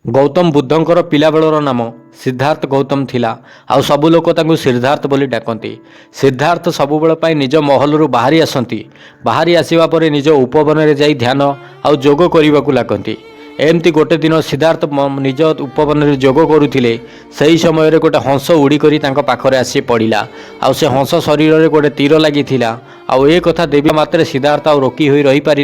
गौतम बुद्धंकर पिलाबेलर नाम सिद्धार्थ गौतम थिला। आउ सबु लोक तांकु सिद्धार्थ बोली डाकती। सिद्धार्थ सबुबेल पाई निज महलरू बाहरी आसती। बाहरी आसिबा परे निज उपवन में जाई ध्यान आउ जोग करने को लागती। एमती गोटे दिन सिद्धार्थ निज उपवन में जोग करुले सही समय गोटे हंस उड़ीक पाखरे आसी पड़ा। आउ से हंस शरीर में गोटे तीर लगी आउ ए कथा देवी मात्रे सिद्धार्थ आउ रोकी हुई रही पारे।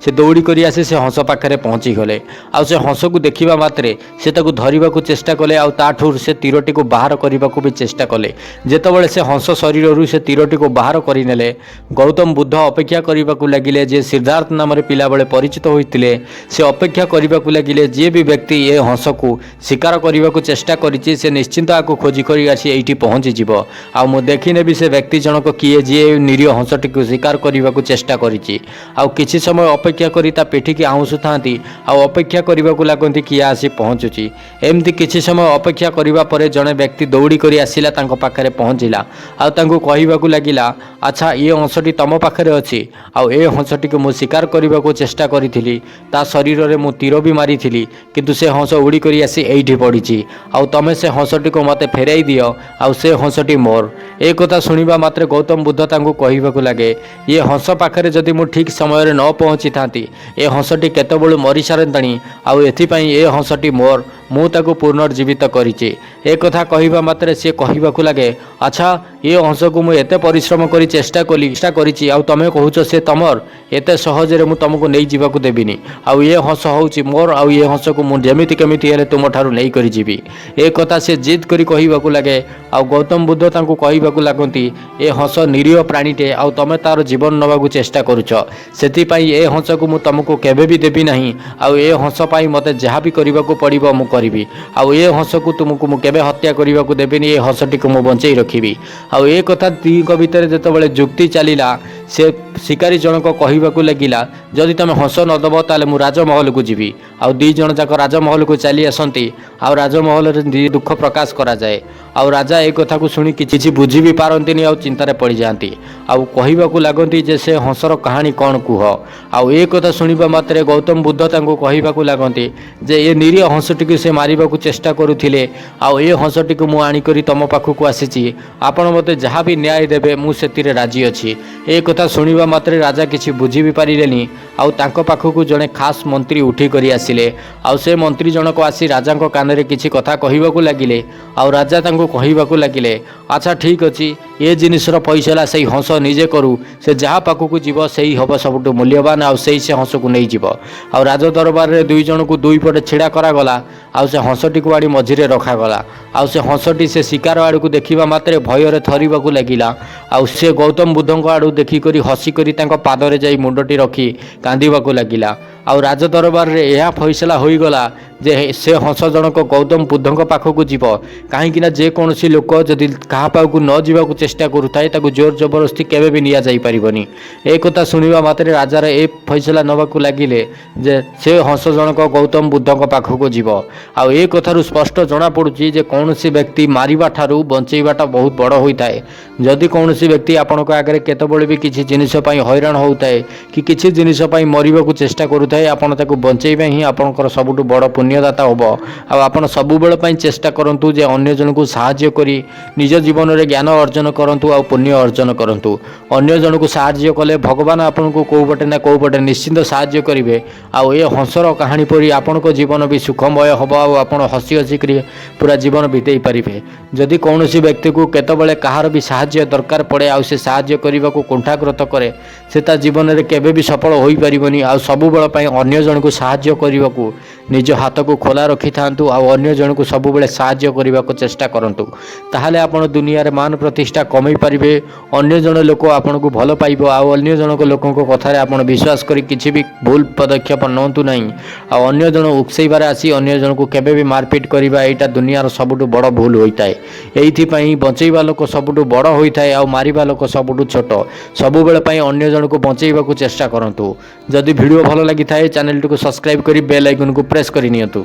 से दौड़ी कर आसी से हंस पाखे पहुँची गले। आउ से हंस को देखा मात्रे से धरने को चेष्टा कले। आठुर से तीरटी को बाहर करने को भी चेष्टा कले। जितेबाला से हंस शरीर से तीरटी को बाहर करने गौतम बुद्ध अपेक्षा करने को लगिले। जे सिद्धार्थ नाम पिला बेले परिचित होते से अपेक्षा करने को लगिले। जी भी व्यक्ति ये हंस को शिकार करने को चेष्टा करिछि से निश्चिंत आपको खोजी कर आसी ये पहुँची जीव। आ मु देखिनेबी से व्यक्ति जनक किए जी निरीह हंसटी को शिकार करने को चेष्टा करिछि। आउ किछि समय अपेक्षा करी ता पेठी की आउंसु थांती आउ अपेक्षा करने को लागंती किए आसी पहुँचुछि। एमती किछि समय अपेक्षा करिबा परे जड़े व्यक्ति दौड़ी कर आसिला तांको पाखरे पहुँचला। आउ तांको कहिबाकू लागिला अच्छा ये हंसटी तम पाखरे अछि आउ ए हंसटी को मु शिकार करने को चेष्टा करिथिली। ता शरीर रे मु तीर भी मारी किंतु से हंस उड़ी कर आसी एठी पड़ी। आउ तमे से हंसटी को मते फेराई दियो आउ से हंसटी मोर। एक कथा सुनिबा मात्रे गौतम बुद्ध तांको कहिबाकू लागे ये हंस पाखरे जदि मु ठीक समय न पहुँची थांती ए हंसटी केतेबेलू मरी सारंताणी। आउ एथिपाई ए हंसटी मोर मु ताको पुनर्जीवित करिछि। एक कथा कहिबा मात्रे से कहिबाकू लागे अच्छा ये हंस को मु एते परिश्रम करी चेष्टा करिछि आउ तमे कहूछ से तमर एते सहजरे मु तुमको नहीं जीवाकू देबिनी। आउ ये हंस होउछि मोर आउ ये हंस को मु जेमिति केमिति हेले तुम ठारू नहीं करी जीवी। एक कथा से जिद करी कहिबाकू लागे। आउ गौतम बुद्ध तांको कहिबाकू लागंती ए हंस निरीह प्राणीटे आउ तमे तार जीवन नबाकू चेष्टा करूछ। सेति पई ए हंस को मु तुमको केबे भी देबी नहीं। आउ ए हंस पई मते जहा भी करिबाकू पड़िबो मु करिबी। आउ ए हंस को तुमको मु केबे हत्या करिबाकू देबिनी। ए हंसटी को मु बंचई रखिबी। आउ ए कथा दीक भितर जेतेबेले जुक्ति चलिला से शिकारी जनक कहिबाकू लगिला जदि तुम हंस न दब ताले मु राजमहल को जीवी। आउ दी जन जाक राजमहल को चली आसती। आउ राजमहल रे दुख प्रकाश करा जाए। आउ राजा एक कथा को सुनी किछि बुझी भी पारंतिनी आउ चिंतारे पड़ी जाती। आउ कहिबाकू लागंती जे से हंसर कहानी कौन कुह। आउ एक कथा सुनिबा मात्रे गौतम बुद्ध तांको कहिबाकू लागंती जे ए निरीह हंसटी को से मारिबाकू चेष्टा करुथिले। आउ ए हंसटी को मु आनी करी तम पाखकू आसीछि। आपण मते जहा भी न्याय देबे मु सेतिरे राजी अछि। ए कथा सुनिबा मात्रे राजा किछि बुझी भी पारिलेनी। आउ तांको पाखकू जणे खास मंत्री उठी करी आसिले। आउ से मंत्री जनक आसी राजांको कानरे किछि कथा कहिबाकू लागिले। आउ राजा तांको कहिबाकू लागिले अच्छा ठीक अछि ए जिनिसर फैसला सेही हंस निजे करू। से जहा पाखकू जीव सेही हब सबटु मूल्यवान आउ सेही से हंस को नहीं जीव। आउ राज दरबार रे दुई जन को दुई पटे छिड़ा करा गला। आउ से हंसटी को आड़ी मझिरे रखा गला। आउ से हंसटी से शिकार आड़ को देखिबा मात्रे भୟରେ थरिबाकू लागिला। आउ से गौतम बुद्धंको आड़ू देखि करी हसी करी तांको पादरे जाई मुंडटी रखी कांदीबाकू लागिला। आउ राज दरबार रे यह फैसला होई गला जे से हंस जनक गौतम बुद्धंको पाखकू जीव। काहेकि ना जे कोनोसी लोक जदि कहा पाखकू न जीवाकू चेष्टा करुथाय ताकू जोर जबरदस्ती केबे भी निया जाई परिबनी। ए कथा सुनिबा मात्रे राजार ए फैसला नबाकू लागिले जे से हंस जनक गौतम बुद्धंको पाखकू जीव। आउ ए कथारु स्पष्ट जना पड़ुची जे कोनोसी व्यक्ति मारिबा ठारू बंचेइबाटा बहुत बड़ होइताय। जदि कोनोसी व्यक्ति आपनक आगे केतेबेले भी किछि जिनिस पई हैरान होउताय कि किछि जिनिस पई मरिबाकू चेष्टा करुथाय आपण ताकू बंचेइबा ही आपनकर सबुटु बड़ पुण्यदाता होबो। आ आपण सबु बेले पई चेष्टा करंतु जे अन्य जनकू सहाय्य करी निज जीवन रे ज्ञान अर्जन करंतु आ पुण्य अर्जन करंतु। अन्य जनकू सहाय्य कले भगवान आपनकू को बटे ना को बटे निश्चिंत सहाय्य करिवे। आउ ए हंसर कहानी परी आपनक जीवन भी सुखमय होबो। आउ आपण हसी हसी करी पूरा जीवन बितेई परिबे। जदि कोनोसी व्यक्ति को केतेबेले कहार भी सहाय्य दरकार पड़े आउ से सहाय्य करबाकू कुंठाग्रत करे से ता जीवन रे केबे भी सफल होई परिबनी। आउ सबु बेले पई अन्य जनकू सहाय्य करबाकू निज हाथ को खोला रखि थांतु। आउ अन्य जनकू सबु बेले सहाय्य करबाकू चेष्टा करंतु। ताहाले आपण दुनिया रे मान प्रतिष्ठा कमई परिबे। अन्य जन लोक आपनकू भल पाइबो। आउ अन्य जनक लोकंको कथारे आपण विश्वास करी किछि भी भूल पदक्षेप नंतु नहीं। आउ अन्य जन उक्सेइबार आसी अन्य जनकू केबे भी मारपीट करिबा एटा दुनियार सबुटु बड़ भूल होइताय। एइथि पई बंचेइबा लोक सबुटु बड़ होइताय आउ मारिबा लोक सबुटु छोट। सबु बेले पई अन्य जनकू बंचेइबाकू चेष्टा करंतु। जदि वीडियो भल लागि थाए चैनल को सब्सक्राइब करी बेल आइकन को प्रेस करि नियंतु।